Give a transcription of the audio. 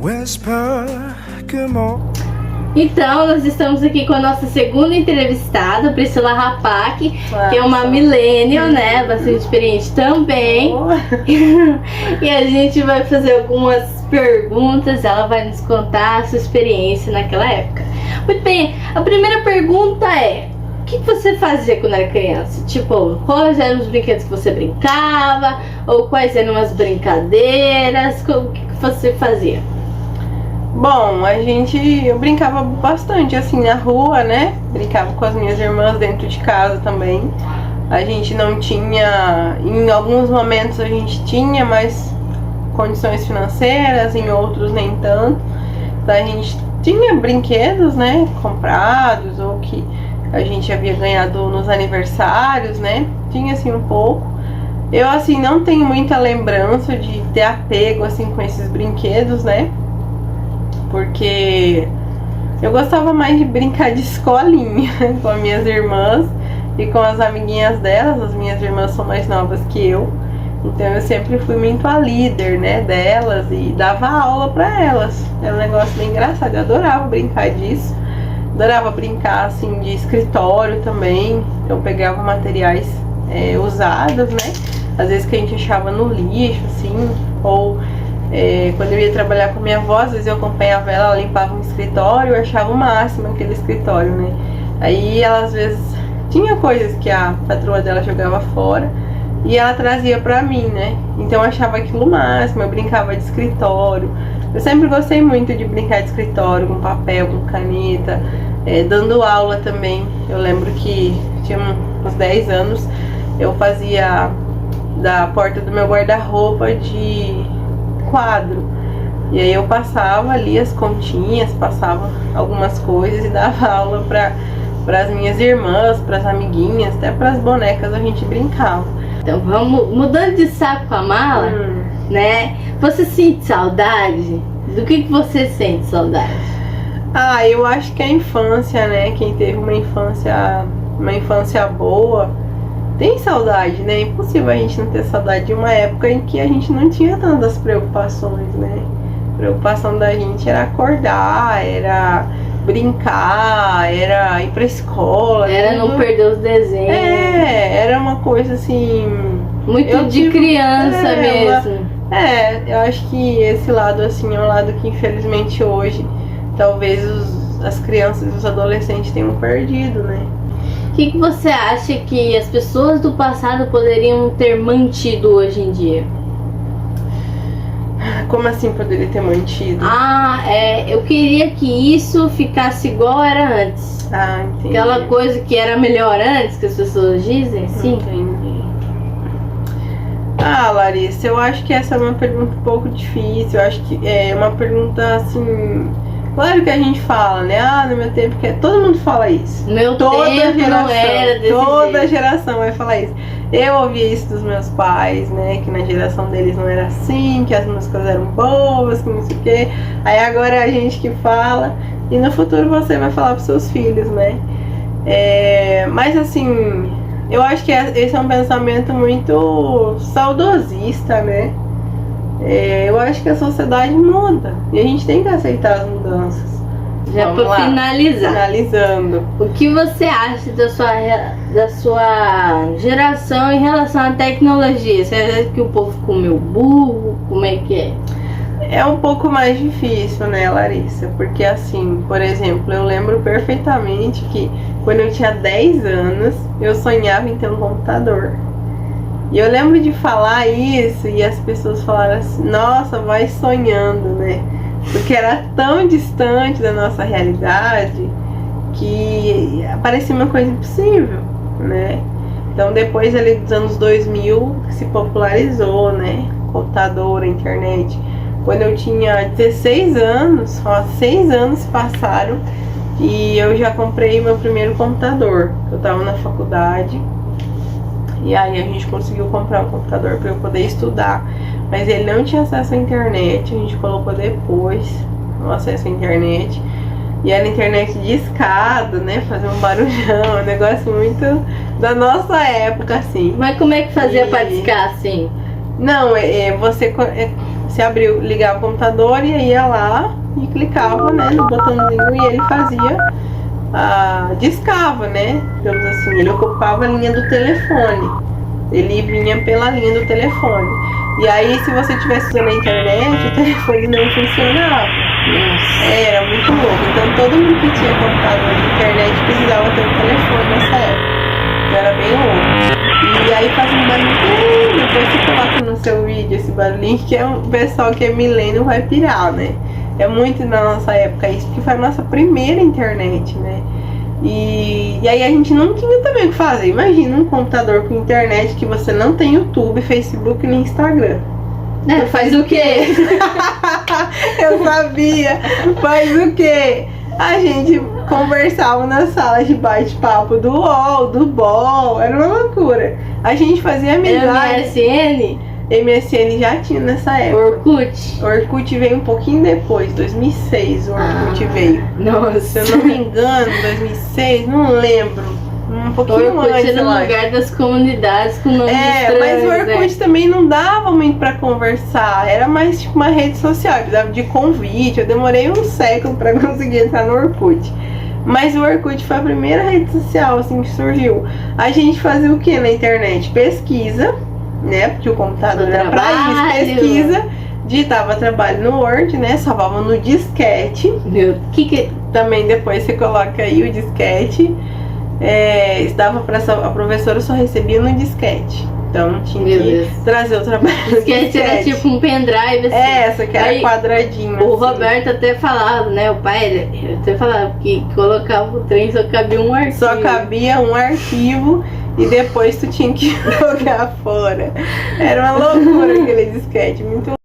whisper good morning. Então, nós estamos aqui com a nossa segunda entrevistada, Priscila Rapac, que é uma millennial, né? Bastante experiente também. E a gente vai fazer algumas perguntas, ela vai nos contar a sua experiência naquela época. Muito bem, a primeira pergunta é: o que você fazia quando era criança? Tipo, quais eram os brinquedos que você brincava? Ou quais eram as brincadeiras? O que você fazia? Bom, eu brincava bastante assim na rua, né? Brincava com as minhas irmãs dentro de casa também. A gente não tinha, em alguns momentos a gente tinha mais condições financeiras, em outros nem tanto. Então a gente tinha brinquedos, né? Comprados ou que a gente havia ganhado nos aniversários, né? Tinha assim um pouco. Eu assim não tenho muita lembrança de ter apego assim com esses brinquedos, né? Porque eu gostava mais de brincar de escolinha com as minhas irmãs e com as amiguinhas delas. As minhas irmãs são mais novas que eu, então eu sempre fui muito a líder, né, delas e dava aula pra elas. Era um negócio bem engraçado, eu adorava brincar disso. Adorava brincar assim de escritório também. Eu pegava materiais usados, né, às vezes que a gente achava no lixo assim, ou quando eu ia trabalhar com minha avó, às vezes eu acompanhava ela limpava um escritório, eu achava o máximo aquele escritório, né? Aí ela às vezes tinha coisas que a patroa dela jogava fora e ela trazia pra mim, né? Então eu achava aquilo o máximo, eu brincava de escritório. Eu sempre gostei muito de brincar de escritório, com papel, com caneta, dando aula também. Eu lembro que tinha uns 10 anos, eu fazia da porta do meu guarda-roupa de quadro, e aí eu passava ali as continhas, passava algumas coisas e dava aula para as minhas irmãs, para as amiguinhas, até para as bonecas a gente brincava. Então vamos mudando de saco com a mala, né? Você sente saudade? Do que você sente saudade? Ah, eu acho que a infância, né? Quem teve uma infância boa tem saudade, né? É impossível a gente não ter saudade de uma época em que a gente não tinha tantas preocupações, né? A preocupação da gente era acordar, era brincar, era ir pra escola. Era não perder os desenhos. Era uma coisa assim... Muito de criança mesmo. Eu acho que esse lado assim é um lado que infelizmente hoje talvez as crianças e os adolescentes tenham perdido, né? O que você acha que as pessoas do passado poderiam ter mantido hoje em dia? Como assim poderia ter mantido? Eu queria que isso ficasse igual era antes. Entendi. Aquela coisa que era melhor antes, que as pessoas dizem, sim. Entendi. Larissa, eu acho que essa é uma pergunta um pouco difícil. Eu acho que é uma pergunta assim... Claro que a gente fala, né? No meu tempo que todo mundo fala isso. Toda geração não era desse toda jeito. Geração vai falar isso. Eu ouvi isso dos meus pais, né? Que na geração deles não era assim, que as músicas eram boas, que não sei o quê. Aí agora é a gente que fala e no futuro você vai falar pros seus filhos, né? Mas assim, eu acho que esse é um pensamento muito saudosista, né? Eu acho que a sociedade muda e a gente tem que aceitar as mudanças. Já para finalizar, finalizando, o que você acha da sua geração em relação à tecnologia? Você acha que o povo comeu burro? Como é que é? É um pouco mais difícil, né, Larissa? Porque assim, por exemplo, eu lembro perfeitamente que quando eu tinha 10 anos, eu sonhava em ter um computador. E eu lembro de falar isso e as pessoas falaram assim, nossa, vai sonhando, né? Porque era tão distante da nossa realidade que parecia uma coisa impossível, né? Então depois ali dos anos 2000 se popularizou, né? Computador, a internet. Quando eu tinha 16 anos, 6 anos passaram e eu já comprei meu primeiro computador. Eu tava na faculdade. E aí a gente conseguiu comprar um computador para eu poder estudar. Mas ele não tinha acesso à internet, a gente colocou depois o acesso à internet. E era internet de escada, né? Fazer um barulhão, um negócio muito da nossa época, assim. Mas como é que fazia pra discar assim? Não, você Você abriu, ligava o computador e ia lá e clicava, né, no botãozinho e ele fazia, discava, né, digamos assim, ele ocupava a linha do telefone, ele vinha pela linha do telefone. E aí, se você estivesse usando a internet, o telefone não funcionava. Era muito louco. Então, todo mundo que tinha computador de internet precisava ter um telefone nessa época. Então, era bem louco. E aí, faz um barulhinho. Depois você coloca no seu vídeo esse barulhinho, que é o pessoal que é milênio vai pirar, né? É muito na nossa época isso, porque foi a nossa primeira internet, né? E aí a gente não tinha também o que fazer. Imagina um computador com internet que você não tem YouTube, Facebook nem Instagram. Faz o quê? Eu sabia. Faz o quê? A gente conversava nas salas de bate-papo do UOL, do BOL. Era uma loucura. A gente fazia amizade. MSN já tinha nessa época. Orkut veio um pouquinho depois, 2006 o Orkut veio. Nossa. Se eu não me engano, 2006, não lembro. Um pouquinho Orkut antes, era no lugar das comunidades com nomes estranhos, mas o Orkut também não dava muito pra conversar. Era mais tipo uma rede social, precisava de convite. Eu demorei um século pra conseguir entrar no Orkut. Mas o Orkut foi a primeira rede social assim que surgiu. A gente fazia o que na internet? Pesquisa, né? Porque o computador era pra isso, pesquisa, digitava trabalho no Word, né? Salvava no disquete. Também depois você coloca aí o disquete. Estava para a professora só recebia no disquete. Então tinha que trazer o trabalho no disquete. Era tipo um pendrive assim. Essa que era quadradinho. O assim. Roberto até falava, né? O pai, ele até falava que colocava o trem, só cabia um arquivo. Só cabia um arquivo e depois tu tinha que jogar fora. Era uma loucura aquele disquete, muito